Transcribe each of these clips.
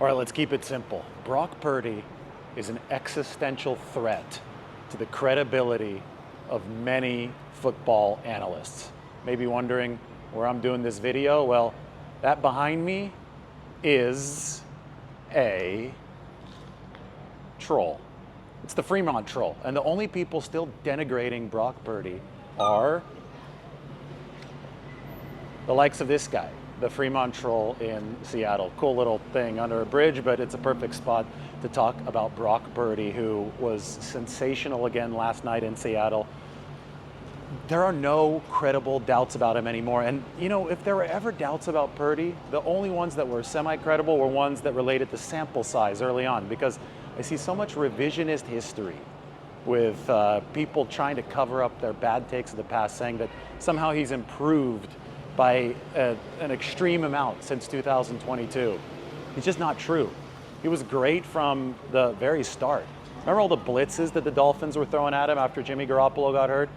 All right, let's keep it simple. Brock Purdy is an existential threat to the credibility of many football analysts. Maybe wondering where I'm doing this video. Well, that behind me is a troll. It's the Fremont troll. And the only people still denigrating Brock Purdy are the likes of this guy, the Fremont troll in Seattle. Cool little thing under a bridge, but it's a perfect spot to talk about Brock Purdy, who was sensational again last night in Seattle. There are no credible doubts about him anymore. And you know, if there were ever doubts about Purdy, the only ones that were semi-credible were ones that related to sample size early on, because I see so much revisionist history with people trying to cover up their bad takes of the past, saying that somehow he's improved by an extreme amount since 2022. It's just not true. He was great from the very start. Remember all the blitzes that the Dolphins were throwing at him after Jimmy Garoppolo got hurt?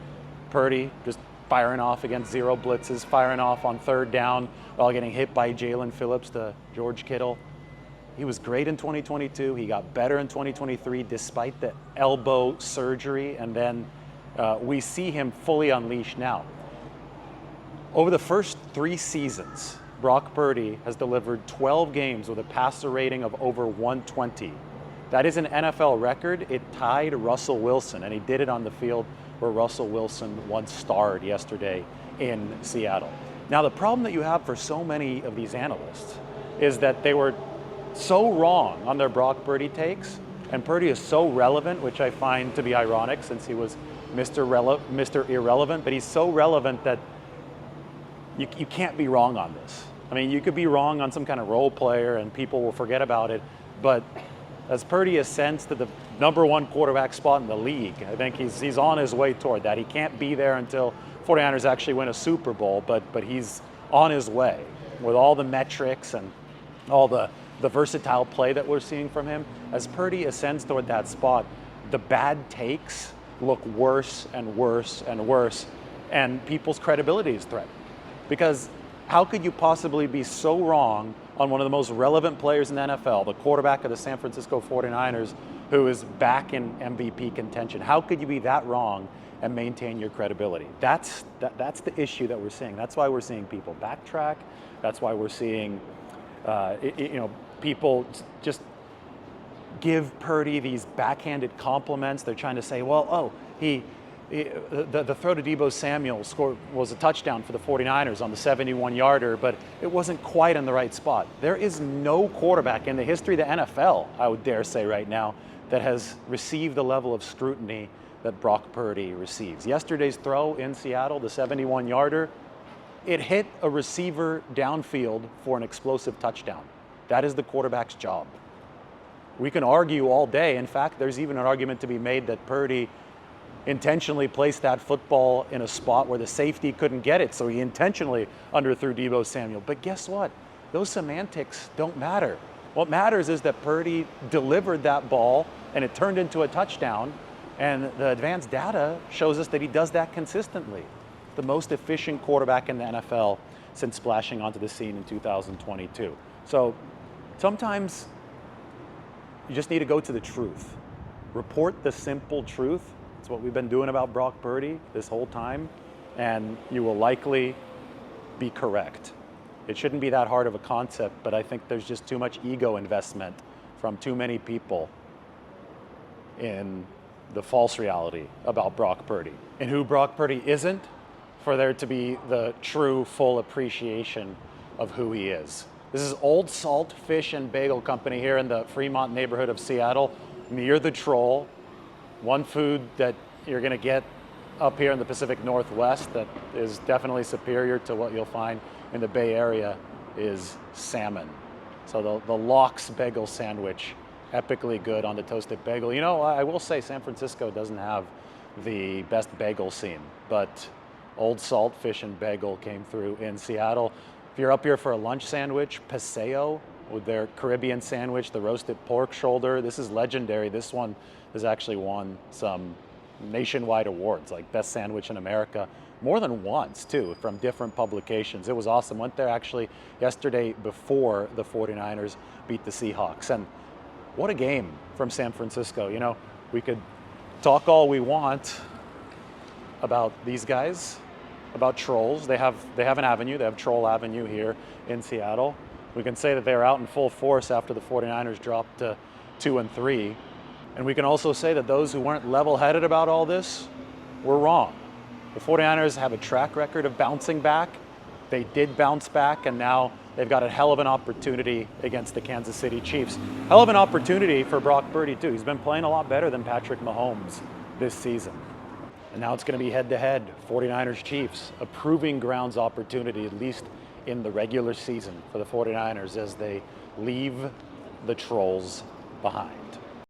Purdy just firing off against zero blitzes, firing off on third down while getting hit by Jalen Phillips to George Kittle. He was great in 2022. He got better in 2023 despite the elbow surgery, and then we see him fully unleashed now. Over the first 3 seasons, Brock Purdy has delivered 12 games with a passer rating of over 120. That is an NFL record. It tied Russell Wilson, and he did it on the field where Russell Wilson once starred yesterday in Seattle. Now, the problem that you have for so many of these analysts is that they were so wrong on their Brock Purdy takes, and Purdy is so relevant, which I find to be ironic since he was Mr. Irrelevant, but he's so relevant that you can't be wrong on this. I mean, you could be wrong on some kind of role player and people will forget about it, but as Purdy ascends to the #1 quarterback spot in the league, I think he's on his way toward that. He can't be there until 49ers actually win a Super Bowl, but he's on his way with all the metrics and all the versatile play that we're seeing from him. As Purdy ascends toward that spot, the bad takes look worse and worse and worse, and people's credibility is threatened. Because how could you possibly be so wrong on one of the most relevant players in the NFL, the quarterback of the San Francisco 49ers, who is back in MVP contention? How could you be that wrong and maintain your credibility? That's the issue that we're seeing. That's why we're seeing people backtrack. That's why we're seeing people just give Purdy these backhanded compliments. They're trying to say, well, the throw to Deebo Samuel was a touchdown for the 49ers on the 71-yarder, but it wasn't quite in the right spot. There is no quarterback in the history of the NFL, I would dare say right now, that has received the level of scrutiny that Brock Purdy receives. Yesterday's throw in Seattle, the 71-yarder, it hit a receiver downfield for an explosive touchdown. That is the quarterback's job. We can argue all day. In fact, there's even an argument to be made that Purdy intentionally placed that football in a spot where the safety couldn't get it, so he intentionally underthrew Deebo Samuel. But guess what? Those semantics don't matter. What matters is that Purdy delivered that ball and it turned into a touchdown, and the advanced data shows us that he does that consistently. The most efficient quarterback in the NFL since splashing onto the scene in 2022. So sometimes you just need to go to the truth. Report the simple truth. It's what we've been doing about Brock Purdy this whole time, and you will likely be correct. It shouldn't be that hard of a concept, but I think there's just too much ego investment from too many people in the false reality about Brock Purdy. And who Brock Purdy isn't, for there to be the true, full appreciation of who he is. This is Old Salt Fish and Bagel Company here in the Fremont neighborhood of Seattle, near the Troll. One food that you're going to get up here in the Pacific Northwest that is definitely superior to what you'll find in the Bay Area is salmon. So the Lox bagel sandwich, epically good on the toasted bagel. You know, I will say San Francisco doesn't have the best bagel scene, but Old Salt Fish and Bagel came through in Seattle. If you're up here for a lunch sandwich, Paseo with their Caribbean sandwich, the roasted pork shoulder, this is legendary. This one has actually won some nationwide awards, like Best Sandwich in America. more than once too, from different publications. It was awesome. Went there actually yesterday before the 49ers beat the Seahawks. And what a game from San Francisco. You know, we could talk all we want about these guys, about trolls. They have an avenue. They have Troll Avenue here in Seattle. We can say that they were out in full force after the 49ers dropped to 2-3. And we can also say that those who weren't level-headed about all this were wrong. The 49ers have a track record of bouncing back. They did bounce back, and now they've got a hell of an opportunity against the Kansas City Chiefs. Hell of an opportunity for Brock Purdy, too. He's been playing a lot better than Patrick Mahomes this season. And now it's going to be head-to-head, 49ers Chiefs, a proving grounds opportunity, at least in the regular season for the 49ers as they leave the Trolls behind.